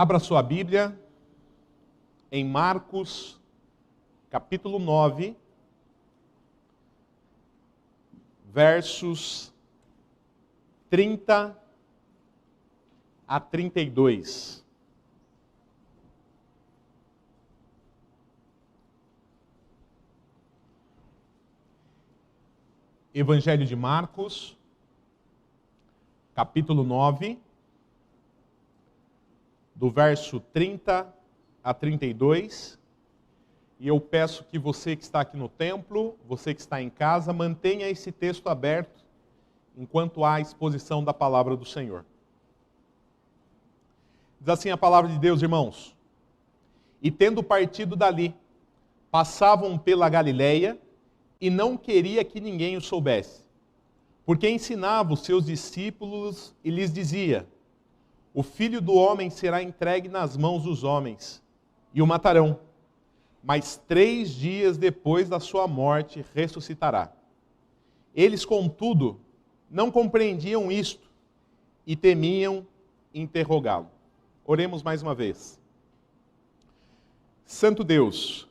Abra sua Bíblia em Marcos, capítulo 9, versos 30 a 32. Evangelho de Marcos, capítulo 9, do verso 30 a 32. E eu peço que você que está aqui no templo, você que está em casa, mantenha esse texto aberto enquanto há a exposição da palavra do Senhor. Diz assim a palavra de Deus, irmãos: E tendo partido dali, passavam pela Galileia, e não queria que ninguém o soubesse, porque ensinava os seus discípulos e lhes dizia: O Filho do Homem será entregue nas mãos dos homens, e o matarão, mas 3 dias depois da sua morte ressuscitará. Eles, contudo, não compreendiam isto, e temiam interrogá-lo. Oremos mais uma vez. Santo Deus,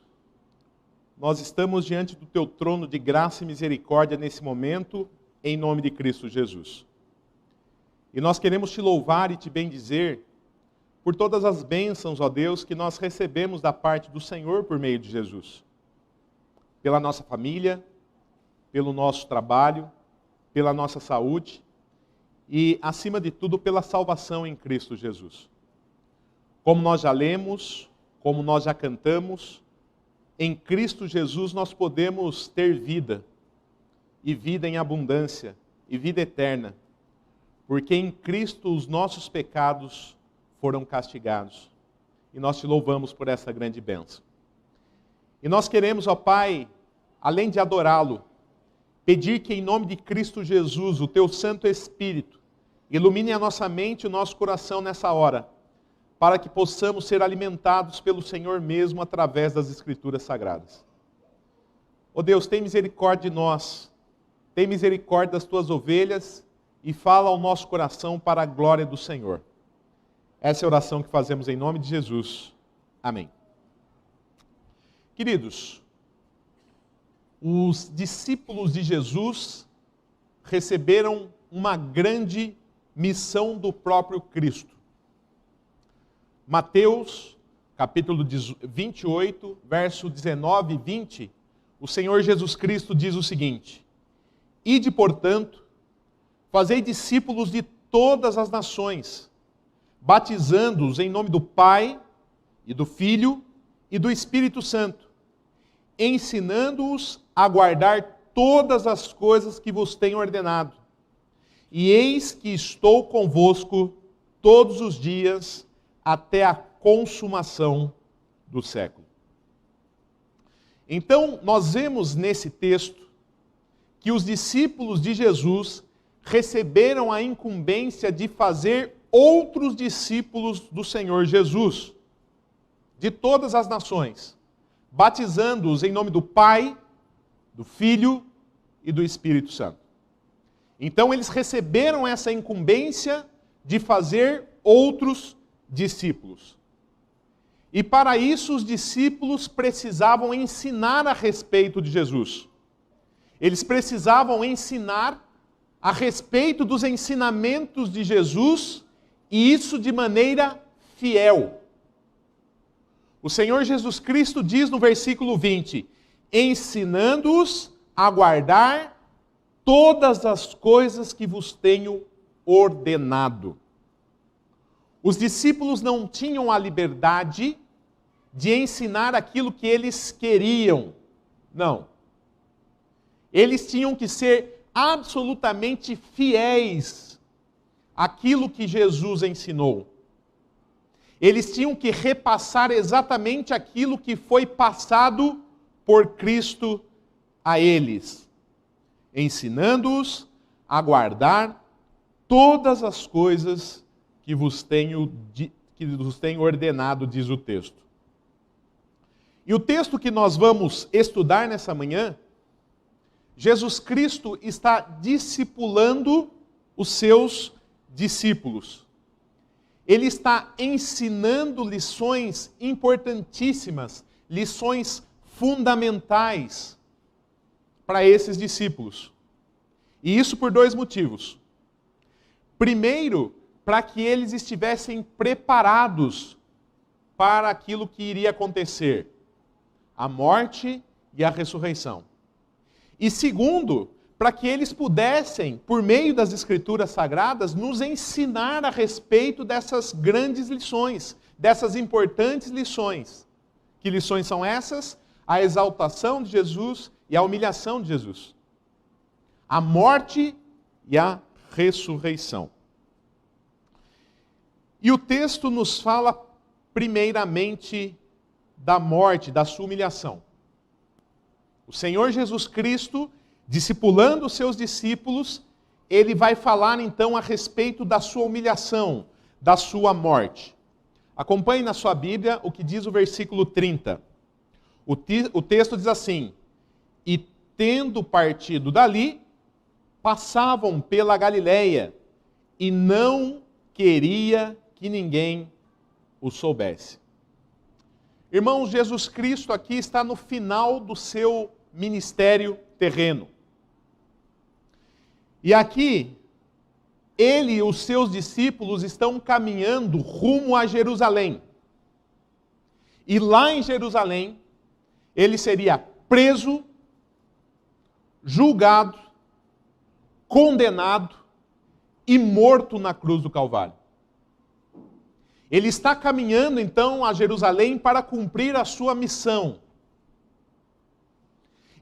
nós estamos diante do teu trono de graça e misericórdia nesse momento, em nome de Cristo Jesus. E nós queremos te louvar e te bendizer por todas as bênçãos, ó Deus, que nós recebemos da parte do Senhor por meio de Jesus. Pela nossa família, pelo nosso trabalho, pela nossa saúde e, acima de tudo, pela salvação em Cristo Jesus. Como nós já lemos, como nós já cantamos, em Cristo Jesus nós podemos ter vida, e vida em abundância, e vida eterna, porque em Cristo os nossos pecados foram castigados. E nós te louvamos por essa grande bênção. E nós queremos, ó Pai, além de adorá-lo, pedir que em nome de Cristo Jesus, o teu Santo Espírito, ilumine a nossa mente e o nosso coração nessa hora, para que possamos ser alimentados pelo Senhor mesmo através das Escrituras Sagradas. Ó Deus, tem misericórdia de nós, tem misericórdia das tuas ovelhas e fala ao nosso coração para a glória do Senhor. Essa é a oração que fazemos em nome de Jesus. Amém. Queridos, os discípulos de Jesus receberam uma grande missão do próprio Cristo. Mateus, capítulo 28, verso 19 e 20, o Senhor Jesus Cristo diz o seguinte: Ide, portanto, fazei discípulos de todas as nações, batizando-os em nome do Pai, e do Filho, e do Espírito Santo, ensinando-os a guardar todas as coisas que vos tenho ordenado. E eis que estou convosco todos os dias, até a consumação do século. Então, nós vemos nesse texto que os discípulos de Jesus receberam a incumbência de fazer outros discípulos do Senhor Jesus, de todas as nações, batizando-os em nome do Pai, do Filho e do Espírito Santo. Então eles receberam essa incumbência de fazer outros discípulos. E para isso os discípulos precisavam ensinar a respeito de Jesus. Eles precisavam ensinar a respeito dos ensinamentos de Jesus, e isso de maneira fiel. O Senhor Jesus Cristo diz no versículo 20, ensinando-os a guardar todas as coisas que vos tenho ordenado. Os discípulos não tinham a liberdade de ensinar aquilo que eles queriam. Não. Eles tinham que ser absolutamente fiéis àquilo que Jesus ensinou. Eles tinham que repassar exatamente aquilo que foi passado por Cristo a eles, ensinando-os a guardar todas as coisas que vos tenho ordenado, diz o texto. E o texto que nós vamos estudar nessa manhã, Jesus Cristo está discipulando os seus discípulos. ele está ensinando lições importantíssimas, lições fundamentais para esses discípulos. E isso por dois motivos. Primeiro, para que eles estivessem preparados para aquilo que iria acontecer, a morte e a ressurreição. E segundo, para que eles pudessem, por meio das Escrituras Sagradas, nos ensinar a respeito dessas grandes lições, dessas importantes lições. Que lições são essas? A exaltação de Jesus e a humilhação de Jesus. A morte e a ressurreição. E o texto nos fala primeiramente da morte, da sua humilhação. O Senhor Jesus Cristo, discipulando os seus discípulos, ele vai falar então a respeito da sua humilhação, da sua morte. Acompanhe na sua Bíblia o que diz o versículo 30. O texto diz assim: e tendo partido dali, passavam pela Galileia, e não queria que ninguém o soubesse. Irmãos, Jesus Cristo aqui está no final do seu ministério terreno. E aqui, ele e os seus discípulos estão caminhando rumo a Jerusalém. E lá em Jerusalém, ele seria preso, julgado, condenado e morto na cruz do Calvário. Ele está caminhando então a Jerusalém para cumprir a sua missão.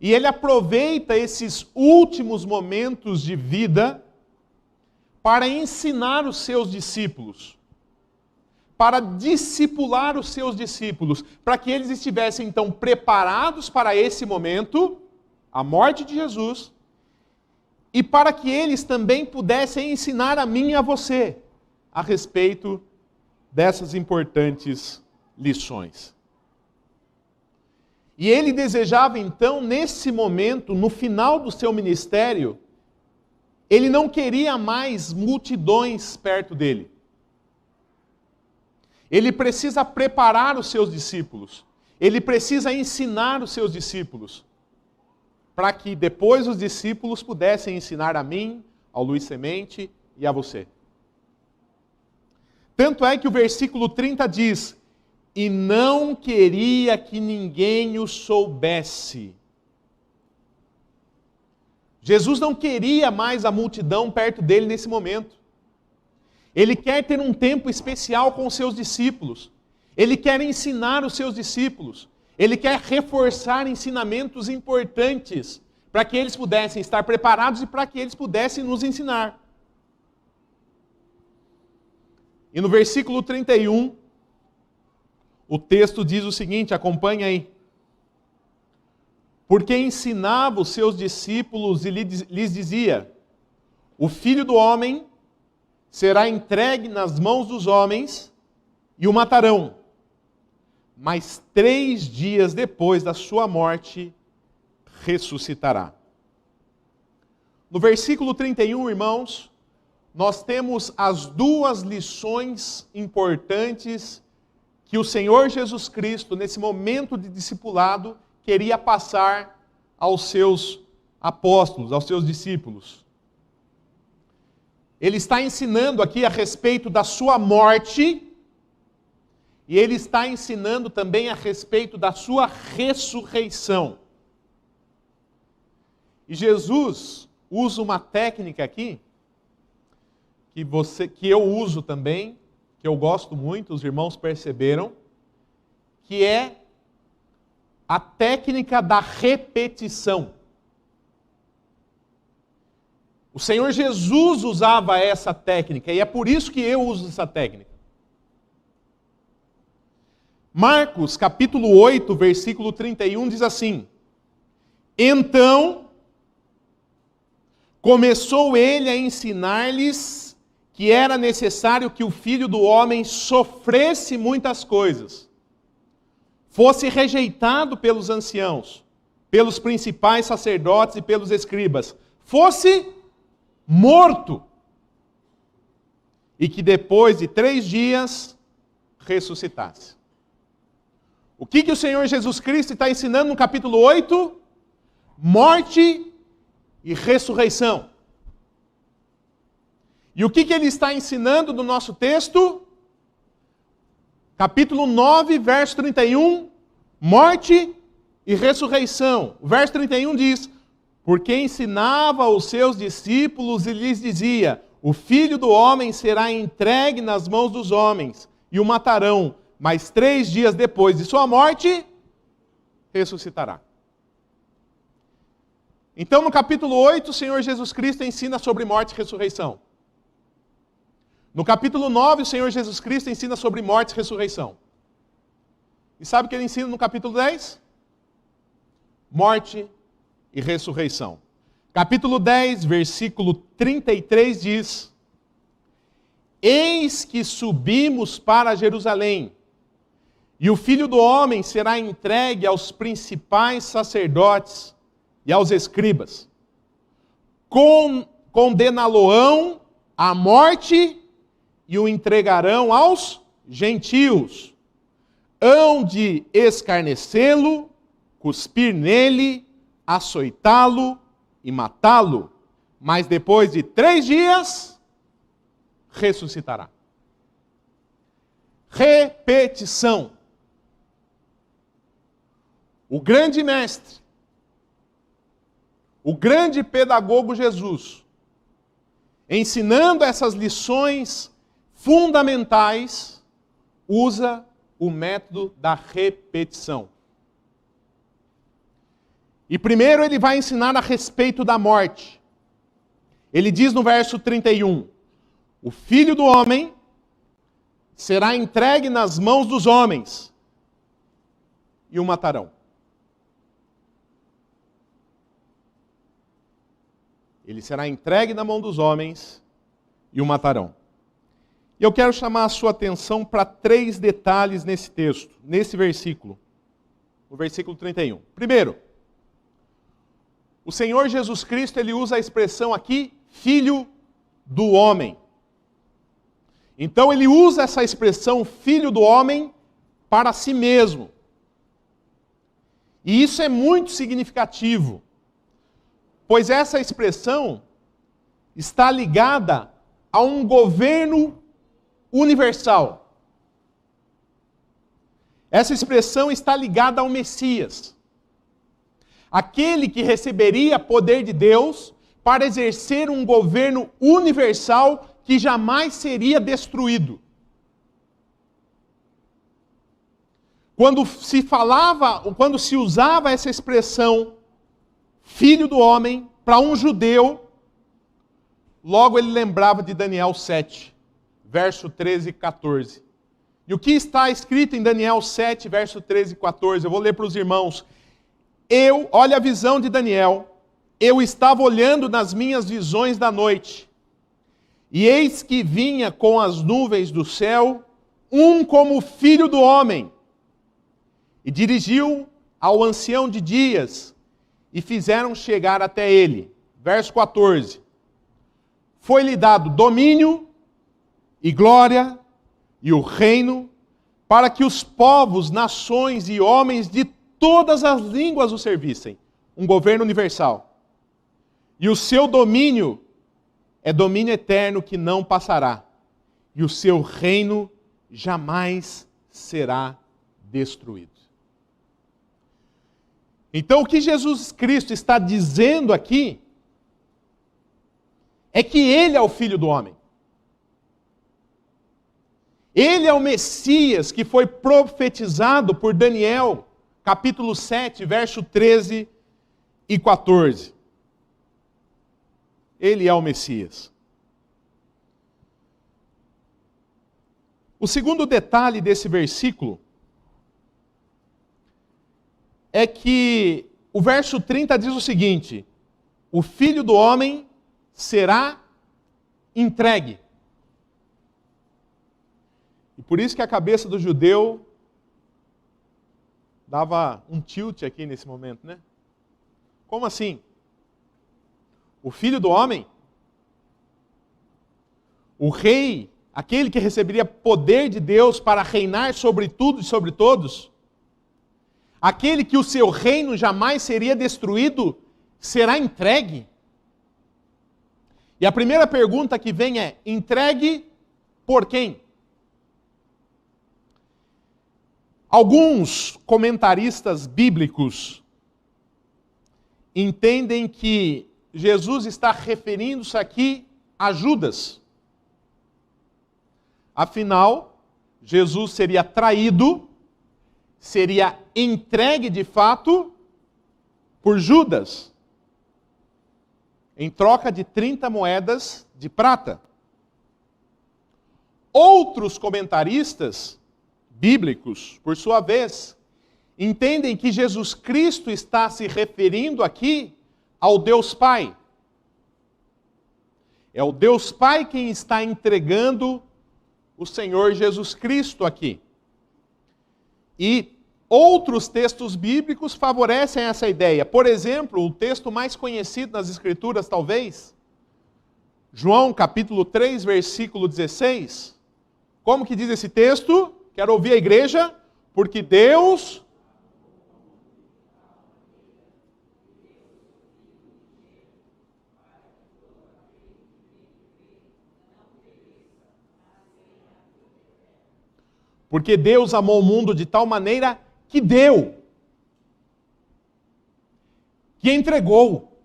E ele aproveita esses últimos momentos de vida para ensinar os seus discípulos, para discipular os seus discípulos, para que eles estivessem então preparados para esse momento, a morte de Jesus, e para que eles também pudessem ensinar a mim e a você a respeito dessas importantes lições. E ele desejava então, nesse momento, no final do seu ministério, ele não queria mais multidões perto dele. Ele precisa preparar os seus discípulos. Ele precisa ensinar os seus discípulos. Para que depois os discípulos pudessem ensinar a mim, ao Luiz Semente e a você. Tanto é que o versículo 30 diz: e não queria que ninguém o soubesse. Jesus não queria mais a multidão perto dele nesse momento. Ele quer ter um tempo especial com os seus discípulos. Ele quer ensinar os seus discípulos. Ele quer reforçar ensinamentos importantes para que eles pudessem estar preparados e para que eles pudessem nos ensinar. E no versículo 31, o texto diz o seguinte, acompanhe aí. Porque ensinava os seus discípulos e lhes dizia: o Filho do Homem será entregue nas mãos dos homens e o matarão. Mas 3 dias depois da sua morte, ressuscitará. No versículo 31, irmãos, nós temos as 2 lições importantes que o Senhor Jesus Cristo, nesse momento de discipulado, queria passar aos seus apóstolos, aos seus discípulos. Ele está ensinando aqui a respeito da sua morte, e ele está ensinando também a respeito da sua ressurreição. E Jesus usa uma técnica aqui, que eu uso também, que eu gosto muito, os irmãos perceberam, que é a técnica da repetição. O Senhor Jesus usava essa técnica, e é por isso que eu uso essa técnica. Marcos, capítulo 8, versículo 31, diz assim: então, começou ele a ensinar-lhes que era necessário que o Filho do Homem sofresse muitas coisas, fosse rejeitado pelos anciãos, pelos principais sacerdotes e pelos escribas, fosse morto, e que depois de 3 dias ressuscitasse. O que o Senhor Jesus Cristo está ensinando no capítulo 8? Morte e ressurreição. E o que ele está ensinando no nosso texto? Capítulo 9, verso 31, morte e ressurreição. O verso 31 diz: porque ensinava aos seus discípulos e lhes dizia: o Filho do Homem será entregue nas mãos dos homens e o matarão, mas 3 dias depois de sua morte, ressuscitará. Então, no capítulo 8, o Senhor Jesus Cristo ensina sobre morte e ressurreição. No capítulo 9, o Senhor Jesus Cristo ensina sobre morte e ressurreição. E sabe o que ele ensina no capítulo 10? Morte e ressurreição. Capítulo 10, versículo 33 diz: eis que subimos para Jerusalém, e o Filho do Homem será entregue aos principais sacerdotes e aos escribas. Condená-lo-ão à morte e o entregarão aos gentios. Hão de escarnecê-lo, cuspir nele, açoitá-lo e matá-lo. Mas depois de 3 dias, ressuscitará. Repetição. O grande mestre, o grande pedagogo Jesus, ensinando essas lições fundamentais, usa o método da repetição. E primeiro ele vai ensinar a respeito da morte. Ele diz no verso 31, o Filho do Homem será entregue nas mãos dos homens e o matarão. Ele será entregue na mão dos homens e o matarão. E eu quero chamar a sua atenção para 3 detalhes nesse texto, nesse versículo. No versículo 31. Primeiro, o Senhor Jesus Cristo, ele usa a expressão aqui, Filho do Homem. Então ele usa essa expressão, Filho do Homem, para si mesmo. E isso é muito significativo, pois essa expressão está ligada a um governo universal. Essa expressão está ligada ao Messias, aquele que receberia poder de Deus para exercer um governo universal que jamais seria destruído. Quando se usava essa expressão, Filho do Homem, para um judeu, logo ele lembrava de Daniel 7, verso 13 e 14. E o que está escrito em Daniel 7, verso 13 e 14? Eu vou ler para os irmãos. Olha a visão de Daniel. Eu estava olhando nas minhas visões da noite, e eis que vinha com as nuvens do céu, um como Filho do Homem, e dirigiu ao ancião de dias, e fizeram chegar até ele. Verso 14. Foi-lhe dado domínio e glória e o reino, para que os povos, nações e homens de todas as línguas o servissem. Um governo universal. E o seu domínio é domínio eterno que não passará. E o seu reino jamais será destruído. Então o que Jesus Cristo está dizendo aqui é que Ele é o Filho do Homem. Ele é o Messias que foi profetizado por Daniel, capítulo 7, verso 13 e 14. Ele é o Messias. O segundo detalhe desse versículo é que o verso 30 diz o seguinte: o Filho do Homem será entregue. E por isso que a cabeça do judeu dava um tilt aqui nesse momento, né? Como assim? O Filho do Homem? O rei, aquele que receberia poder de Deus para reinar sobre tudo e sobre todos, aquele que o seu reino jamais seria destruído, será entregue. E a primeira pergunta que vem é: entregue por quem? Alguns comentaristas bíblicos entendem que Jesus está referindo-se aqui a Judas. Afinal, Jesus seria traído, seria entregue de fato por Judas, em troca de 30 moedas de prata. Outros comentaristas bíblicos, por sua vez, entendem que Jesus Cristo está se referindo aqui ao Deus Pai. É o Deus Pai quem está entregando o Senhor Jesus Cristo aqui. E outros textos bíblicos favorecem essa ideia. Por exemplo, o texto mais conhecido nas Escrituras, talvez, João capítulo 3, versículo 16. Como que diz esse texto? Quero ouvir a igreja. Porque Deus... Porque Deus amou o mundo de tal maneira que deu, que entregou.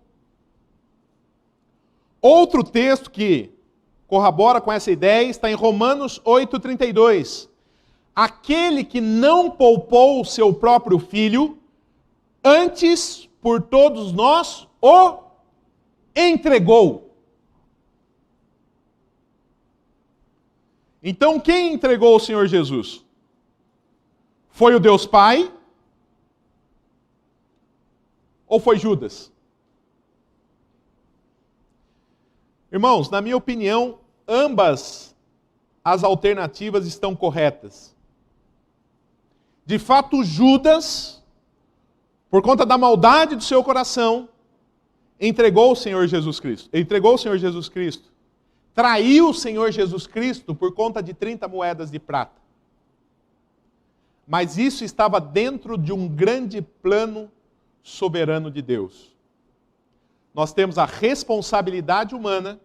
Outro texto que corrobora com essa ideia está em Romanos 8,32. Aquele que não poupou o seu próprio filho, antes por todos nós o entregou. Então, quem entregou o Senhor Jesus? Foi o Deus Pai? Ou foi Judas? Irmãos, na minha opinião, ambas as alternativas estão corretas. De fato, Judas, por conta da maldade do seu coração, entregou o Senhor Jesus Cristo. Entregou o Senhor Jesus Cristo. Traiu o Senhor Jesus Cristo por conta de 30 moedas de prata. Mas isso estava dentro de um grande plano soberano de Deus. Nós temos a responsabilidade humana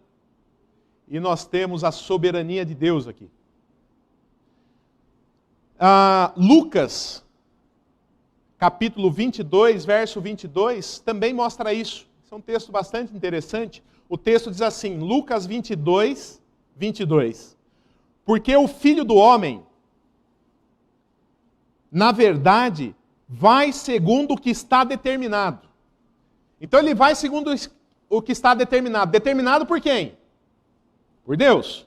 e nós temos a soberania de Deus aqui. Lucas, capítulo 22, verso 22, também mostra isso. Esse é um texto bastante interessante. O texto diz assim, Lucas 22, 22. Porque o Filho do Homem, na verdade, vai segundo o que está determinado. Então ele vai segundo o que está determinado. Determinado por quem? Por Deus.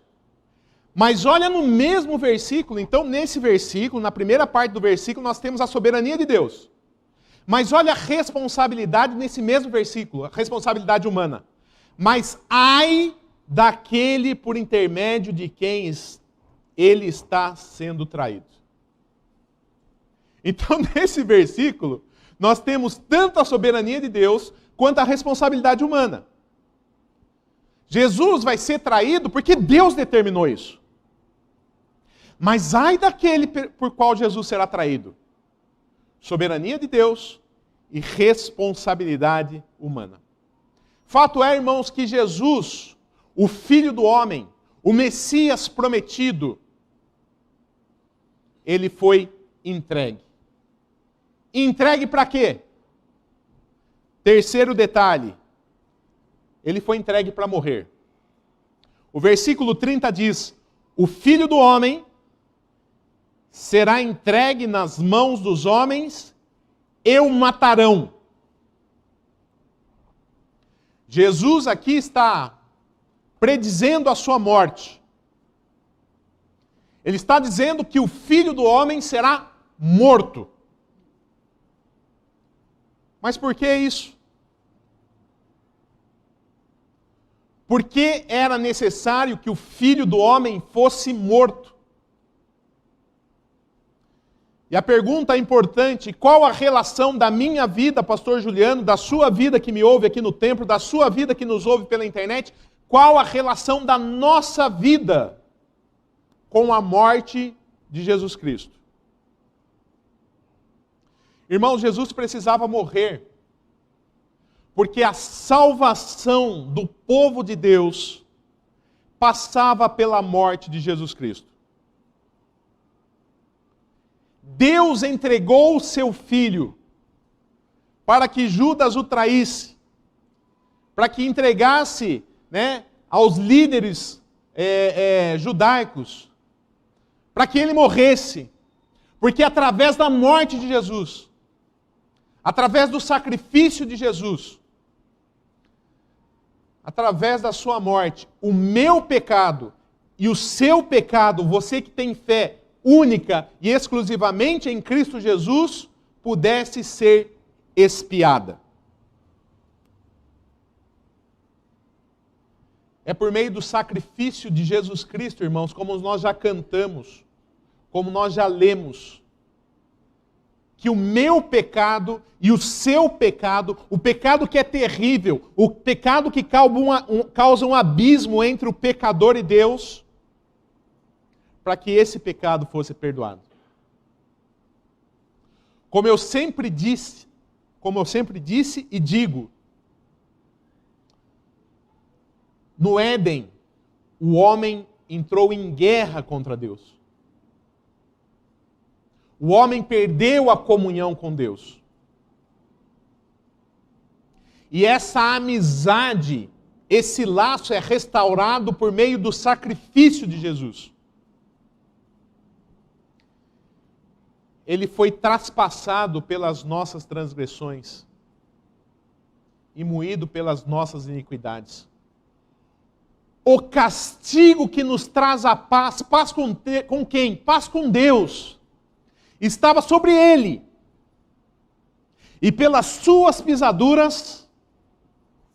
Mas olha no mesmo versículo, então nesse versículo, na primeira parte do versículo, nós temos a soberania de Deus. Mas olha a responsabilidade nesse mesmo versículo, a responsabilidade humana. Mas ai daquele por intermédio de quem ele está sendo traído. Então, nesse versículo, nós temos tanto a soberania de Deus, quanto a responsabilidade humana. Jesus vai ser traído porque Deus determinou isso. Mas ai daquele por qual Jesus será traído. Soberania de Deus e responsabilidade humana. Fato é, irmãos, que Jesus, o Filho do Homem, o Messias prometido, ele foi entregue. Entregue para quê? Terceiro detalhe, ele foi entregue para morrer. O versículo 30 diz, o Filho do Homem será entregue nas mãos dos homens e o matarão. Jesus aqui está predizendo a sua morte. Ele está dizendo que o Filho do Homem será morto. Mas por que isso? Porque era necessário que o Filho do Homem fosse morto. E a pergunta importante, qual a relação da minha vida, pastor Juliano, da sua vida que me ouve aqui no templo, da sua vida que nos ouve pela internet, qual a relação da nossa vida com a morte de Jesus Cristo. Irmãos, Jesus precisava morrer, porque a salvação do povo de Deus passava pela morte de Jesus Cristo. Deus entregou o seu Filho para que Judas o traísse, para que entregasse, aos líderes judaicos, para que ele morresse, porque através da morte de Jesus, através do sacrifício de Jesus, através da sua morte, o meu pecado e o seu pecado, você que tem fé única e exclusivamente em Cristo Jesus, pudesse ser expiada. É por meio do sacrifício de Jesus Cristo, irmãos, como nós já cantamos, como nós já lemos, que o meu pecado e o seu pecado, o pecado que é terrível, o pecado que causa um abismo entre o pecador e Deus, para que esse pecado fosse perdoado. Como eu sempre disse e digo, no Éden, o homem entrou em guerra contra Deus. O homem perdeu a comunhão com Deus. E essa amizade, esse laço é restaurado por meio do sacrifício de Jesus. Ele foi traspassado pelas nossas transgressões e moído pelas nossas iniquidades. O castigo que nos traz a paz, paz com quem? Paz com Deus, estava sobre ele. E pelas suas pisaduras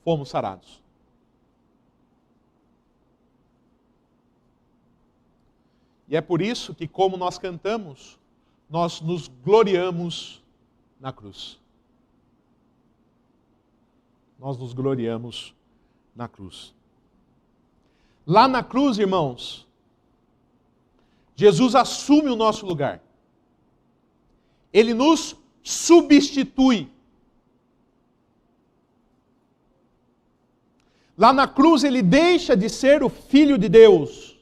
fomos sarados. E é por isso que, como nós cantamos, nós nos gloriamos na cruz. Nós nos gloriamos na cruz. Lá na cruz, irmãos, Jesus assume o nosso lugar. Ele nos substitui. Lá na cruz ele deixa de ser o Filho de Deus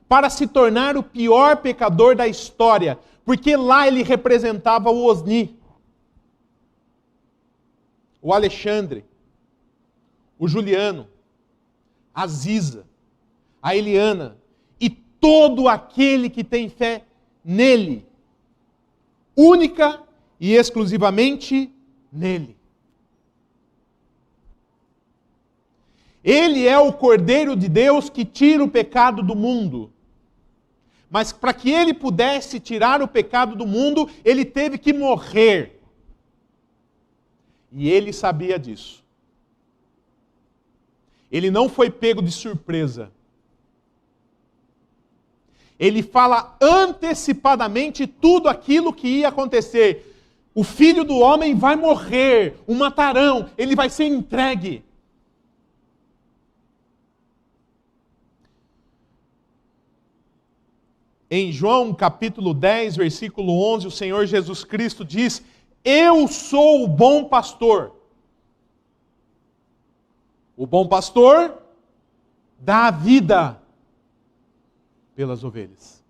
para se tornar o pior pecador da história, porque lá ele representava o Osni, o Alexandre, o Juliano, a Ziza, a Eliana e todo aquele que tem fé nele, única e exclusivamente nele. Ele é o Cordeiro de Deus que tira o pecado do mundo. Mas para que ele pudesse tirar o pecado do mundo, ele teve que morrer. E ele sabia disso. Ele não foi pego de surpresa. Ele fala antecipadamente tudo aquilo que ia acontecer. O Filho do Homem vai morrer, o matarão, ele vai ser entregue. Em João capítulo 10, versículo 11, o Senhor Jesus Cristo diz: eu sou o bom pastor. O bom pastor dá a vida pelas ovelhas.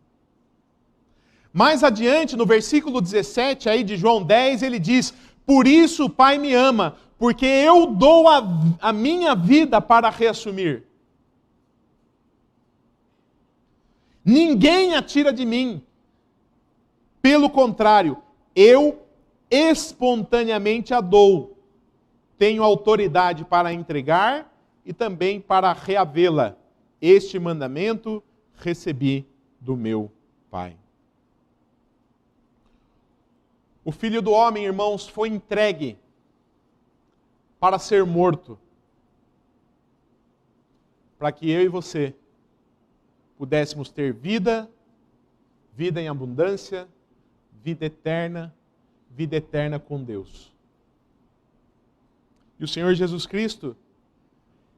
Mais adiante, no versículo 17 aí de João 10, ele diz: por isso o Pai me ama, porque eu dou a minha vida para reassumir. Ninguém a tira de mim. Pelo contrário, eu espontaneamente a dou. Tenho autoridade para entregar e também para reavê-la. Este mandamento recebi do meu Pai. O Filho do Homem, irmãos, foi entregue para ser morto, para que eu e você pudéssemos ter vida, vida em abundância, vida eterna com Deus. E o Senhor Jesus Cristo,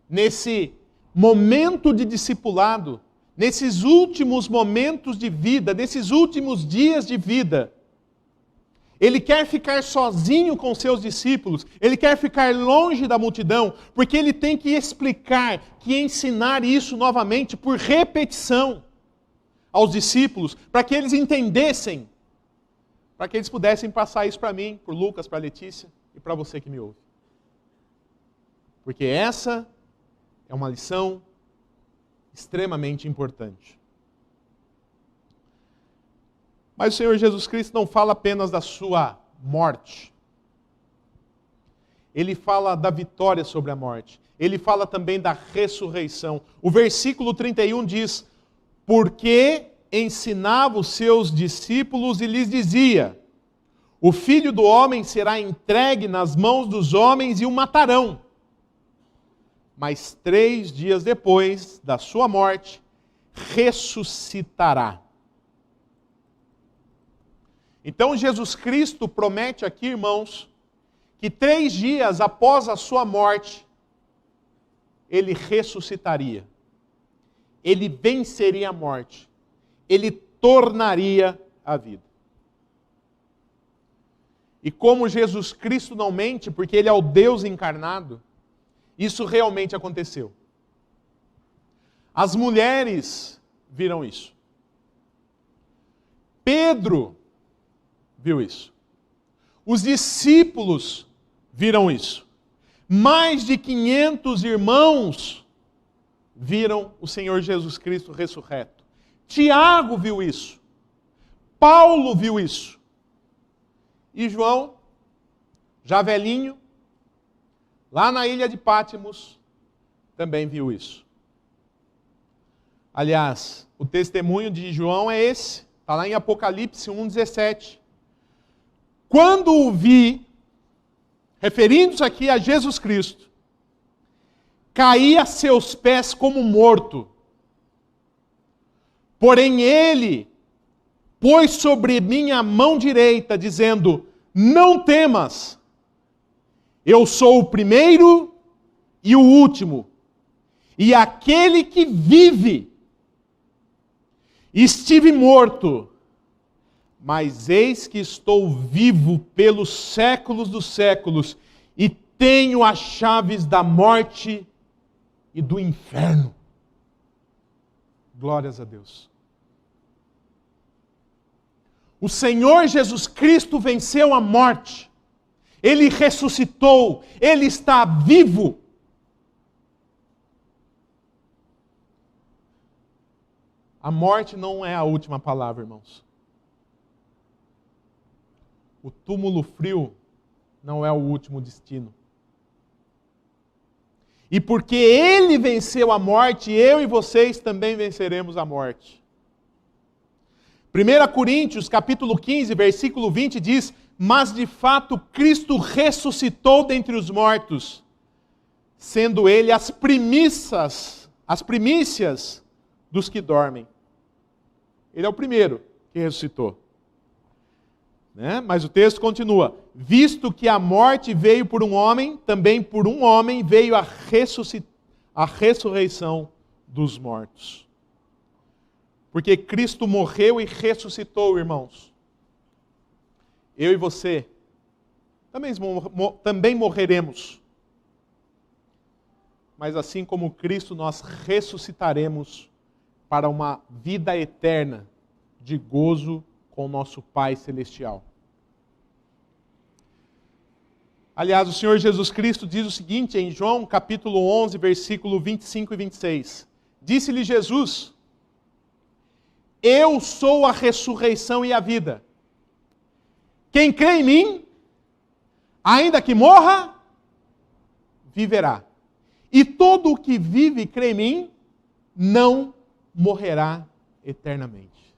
nesse momento de discipulado, nesses últimos momentos de vida, nesses últimos dias de vida, ele quer ficar sozinho com seus discípulos, ele quer ficar longe da multidão, porque ele tem que explicar, que ensinar isso novamente por repetição aos discípulos, para que eles entendessem, para que eles pudessem passar isso para mim, para o Lucas, para a Letícia e para você que me ouve. Porque essa é uma lição extremamente importante. Mas o Senhor Jesus Cristo não fala apenas da sua morte. Ele fala da vitória sobre a morte. Ele fala também da ressurreição. O versículo 31 diz: porque ensinava os seus discípulos e lhes dizia: o Filho do Homem será entregue nas mãos dos homens e o matarão. Mas 3 dias depois da sua morte, ressuscitará. Então Jesus Cristo promete aqui, irmãos, que 3 dias após a sua morte, ele ressuscitaria. Ele venceria a morte. Ele tornaria a vida. E como Jesus Cristo não mente, porque ele é o Deus encarnado, isso realmente aconteceu. As mulheres viram isso. Pedro viu isso. Os discípulos viram isso. Mais de 500 irmãos viram o Senhor Jesus Cristo ressurreto. Tiago viu isso. Paulo viu isso. E João, já velhinho, lá na ilha de Pátimos, também viu isso. Aliás, o testemunho de João é esse, está lá em Apocalipse 1,17. Quando o vi, referindo-se aqui a Jesus Cristo, caí a seus pés como morto. Porém ele pôs sobre mim a mão direita, dizendo: não temas, eu sou o primeiro e o último, e aquele que vive. Estive morto, mas eis que estou vivo pelos séculos dos séculos, e tenho as chaves da morte e do inferno. Glórias a Deus. O Senhor Jesus Cristo venceu a morte. Ele ressuscitou. Ele está vivo. A morte não é a última palavra, irmãos. O túmulo frio não é o último destino. E porque Ele venceu a morte, eu e vocês também venceremos a morte. 1 Coríntios, capítulo 15, versículo 20 diz: mas de fato Cristo ressuscitou dentre os mortos, sendo Ele as primícias dos que dormem. Ele é o primeiro que ressuscitou. Né? Mas o texto continua: visto que a morte veio por um homem, também por um homem veio a ressurreição dos mortos. Porque Cristo morreu e ressuscitou, irmãos. Eu e você também morreremos. Mas assim como Cristo, nós ressuscitaremos para uma vida eterna de gozo com o nosso Pai Celestial. Aliás, o Senhor Jesus Cristo diz o seguinte em João capítulo 11, versículo 25 e 26. Disse-lhe Jesus: eu sou a ressurreição e a vida. Quem crê em mim, ainda que morra, viverá. E todo o que vive e crê em mim, não morrerá eternamente.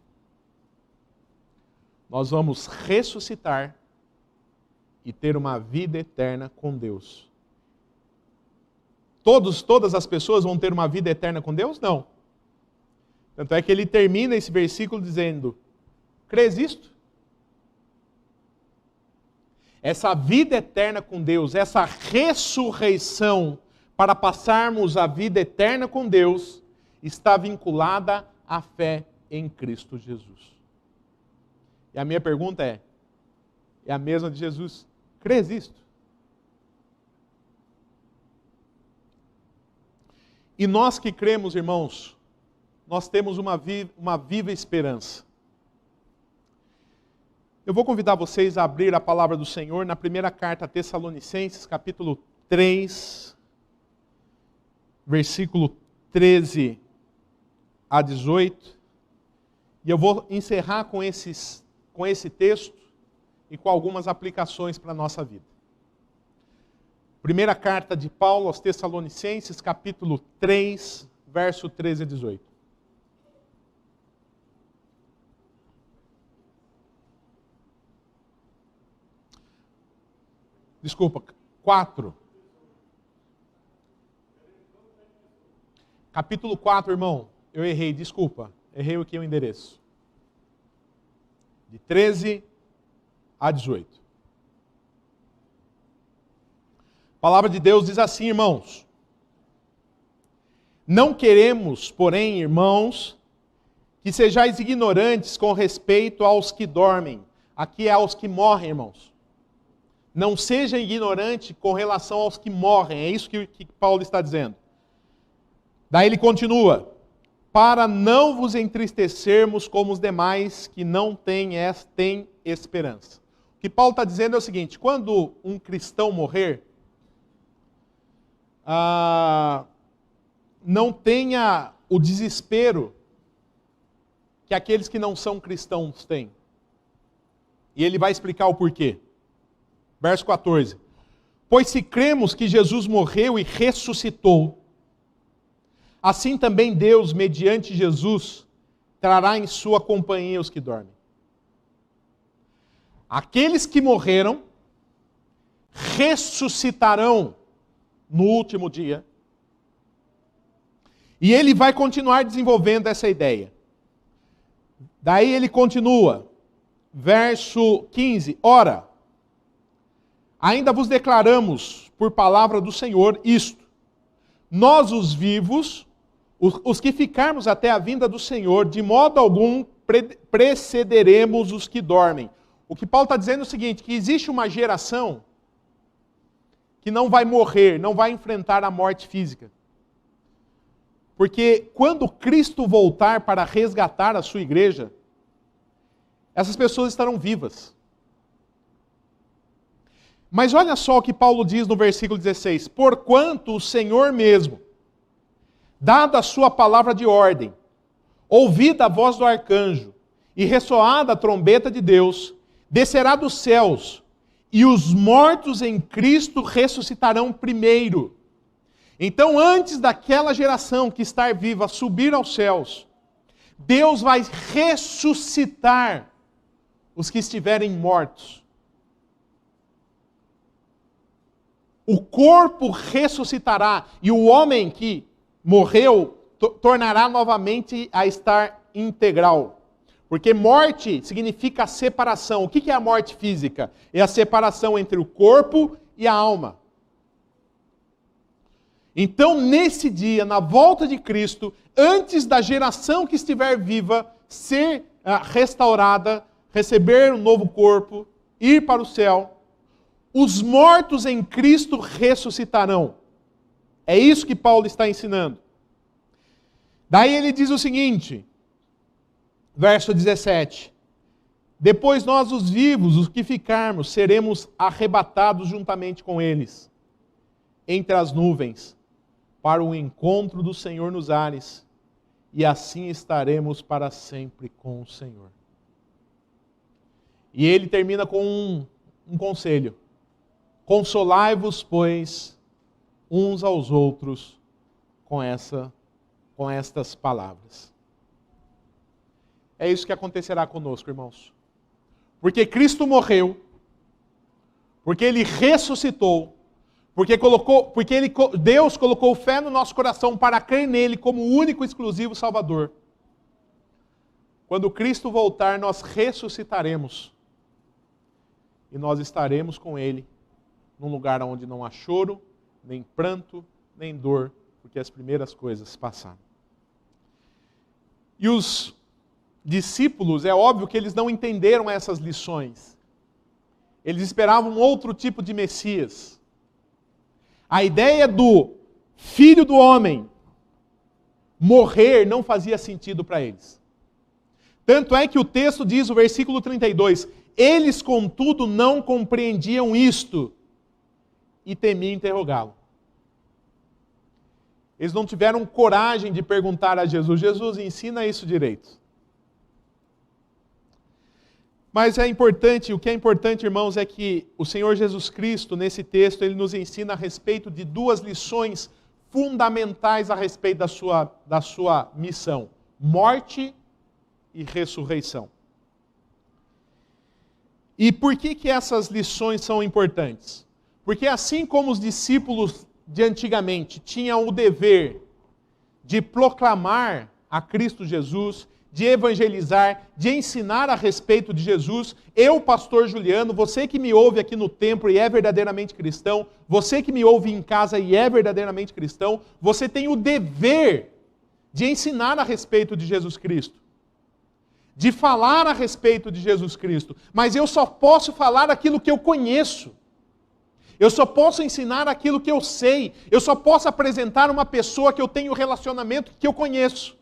Nós vamos ressuscitar e ter uma vida eterna com Deus. Todas as pessoas vão ter uma vida eterna com Deus? Não. Tanto é que ele termina esse versículo dizendo: crês isto? Essa vida eterna com Deus, essa ressurreição para passarmos a vida eterna com Deus, está vinculada à fé em Cristo Jesus. E a minha pergunta é a mesma de Jesus: crês isto? E nós que cremos, irmãos, nós temos uma viva esperança. Eu vou convidar vocês a abrir a palavra do Senhor na primeira carta a Tessalonicenses, capítulo 3, versículo 13 a 18. E eu vou encerrar com esse texto e com algumas aplicações para a nossa vida. Primeira carta de Paulo aos Tessalonicenses, capítulo 3, verso 13 a 18. Desculpa, 4. Capítulo 4, irmão. Eu errei, desculpa. Errei aqui o endereço. De 13 a 18. A palavra de Deus diz assim, irmãos: não queremos, porém, irmãos, que sejais ignorantes com respeito aos que dormem. Aqui é aos que morrem, irmãos. Não seja ignorante com relação aos que morrem. É isso que Paulo está dizendo. Daí ele continua: para não vos entristecermos como os demais que não têm esperança. O que Paulo está dizendo é o seguinte: quando um cristão morrer, não tenha o desespero que aqueles que não são cristãos têm. E ele vai explicar o porquê. Verso 14. Pois se cremos que Jesus morreu e ressuscitou, assim também Deus, mediante Jesus, trará em sua companhia os que dormem. Aqueles que morreram ressuscitarão no último dia. E ele vai continuar desenvolvendo essa ideia. Daí ele continua, verso 15. Ora, ainda vos declaramos por palavra do Senhor isto: nós os vivos, os que ficarmos até a vinda do Senhor, de modo algum precederemos os que dormem. O que Paulo está dizendo é o seguinte: que existe uma geração que não vai morrer, não vai enfrentar a morte física. Porque quando Cristo voltar para resgatar a sua igreja, essas pessoas estarão vivas. Mas olha só o que Paulo diz no versículo 16: porquanto o Senhor mesmo, dada a sua palavra de ordem, ouvida a voz do arcanjo e ressoada a trombeta de Deus, descerá dos céus, e os mortos em Cristo ressuscitarão primeiro. Então, antes daquela geração que está viva subir aos céus, Deus vai ressuscitar os que estiverem mortos. O corpo ressuscitará, e o homem que morreu tornará novamente a estar integral. Porque morte significa separação. O que é a morte física? É a separação entre o corpo e a alma. Então, nesse dia, na volta de Cristo, antes da geração que estiver viva ser restaurada, receber um novo corpo, ir para o céu, os mortos em Cristo ressuscitarão. É isso que Paulo está ensinando. Daí ele diz o seguinte, verso 17: depois nós, os vivos, os que ficarmos, seremos arrebatados juntamente com eles, entre as nuvens, para o encontro do Senhor nos ares, e assim estaremos para sempre com o Senhor. E ele termina com um conselho: consolai-vos, pois, uns aos outros com estas palavras. É isso que acontecerá conosco, irmãos. Porque Cristo morreu, porque Ele ressuscitou, porque Deus colocou fé no nosso coração para crer nele como o único e exclusivo Salvador. Quando Cristo voltar, nós ressuscitaremos. E nós estaremos com Ele num lugar onde não há choro, nem pranto, nem dor, porque as primeiras coisas passaram. E os discípulos, é óbvio que eles não entenderam essas lições. Eles esperavam um outro tipo de Messias. A ideia do Filho do Homem morrer não fazia sentido para eles. Tanto é que o texto diz, o versículo 32, eles, contudo, não compreendiam isto e temiam interrogá-lo. Eles não tiveram coragem de perguntar a Jesus, Jesus, ensina isso direito. Mas é importante, o que é importante, irmãos, é que o Senhor Jesus Cristo, nesse texto, ele nos ensina a respeito de duas lições fundamentais a respeito da sua missão: morte e ressurreição. E por que essas lições são importantes? Porque assim como os discípulos de antigamente tinham o dever de proclamar a Cristo Jesus, de evangelizar, de ensinar a respeito de Jesus, eu, pastor Juliano, você que me ouve aqui no templo e é verdadeiramente cristão, você que me ouve em casa e é verdadeiramente cristão, você tem o dever de ensinar a respeito de Jesus Cristo, de falar a respeito de Jesus Cristo, mas eu só posso falar aquilo que eu conheço. Eu só posso ensinar aquilo que eu sei. Eu só posso apresentar uma pessoa que eu tenho relacionamento, que eu conheço.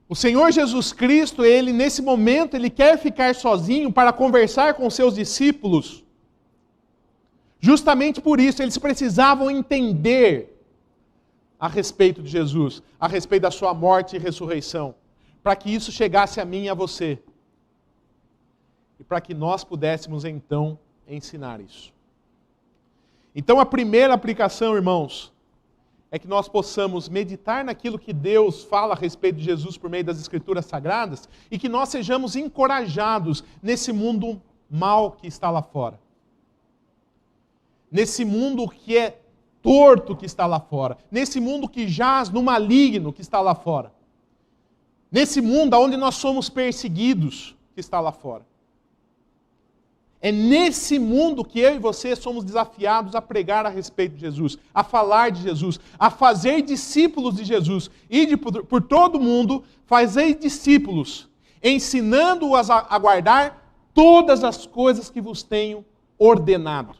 O Senhor Jesus Cristo, ele nesse momento, ele quer ficar sozinho para conversar com seus discípulos. Justamente por isso, eles precisavam entender a respeito de Jesus, a respeito da sua morte e ressurreição, para que isso chegasse a mim e a você. E para que nós pudéssemos, então, ensinar isso. Então, a primeira aplicação, irmãos, é que nós possamos meditar naquilo que Deus fala a respeito de Jesus por meio das Escrituras Sagradas e que nós sejamos encorajados nesse mundo mal que está lá fora. Nesse mundo que é torto que está lá fora. Nesse mundo que jaz no maligno que está lá fora. Nesse mundo onde nós somos perseguidos que está lá fora. É nesse mundo que eu e você somos desafiados a pregar a respeito de Jesus, a falar de Jesus, a fazer discípulos de Jesus. Ide por todo o mundo, fazei discípulos, ensinando-os a guardar todas as coisas que vos tenho ordenado.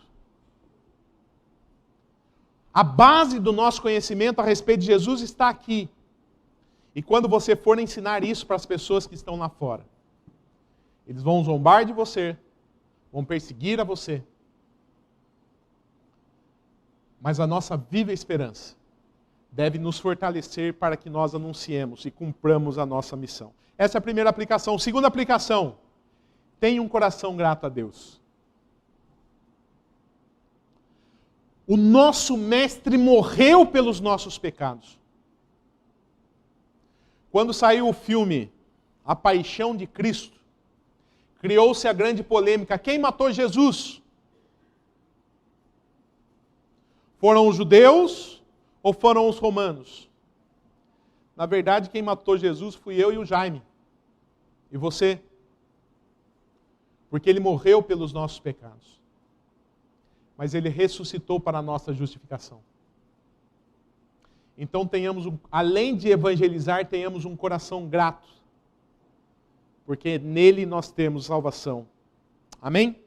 A base do nosso conhecimento a respeito de Jesus está aqui. E quando você for ensinar isso para as pessoas que estão lá fora, eles vão zombar de você, vão perseguir a você. Mas a nossa viva esperança deve nos fortalecer para que nós anunciemos e cumpramos a nossa missão. Essa é a primeira aplicação. Segunda aplicação, tenha um coração grato a Deus. O nosso Mestre morreu pelos nossos pecados. Quando saiu o filme A Paixão de Cristo, criou-se a grande polêmica: quem matou Jesus? Foram os judeus ou foram os romanos? Na verdade, quem matou Jesus fui eu e o Jaime. E você. Porque ele morreu pelos nossos pecados. Mas ele ressuscitou para a nossa justificação. Então além de evangelizar, tenhamos um coração grato. Porque nele nós temos salvação. Amém?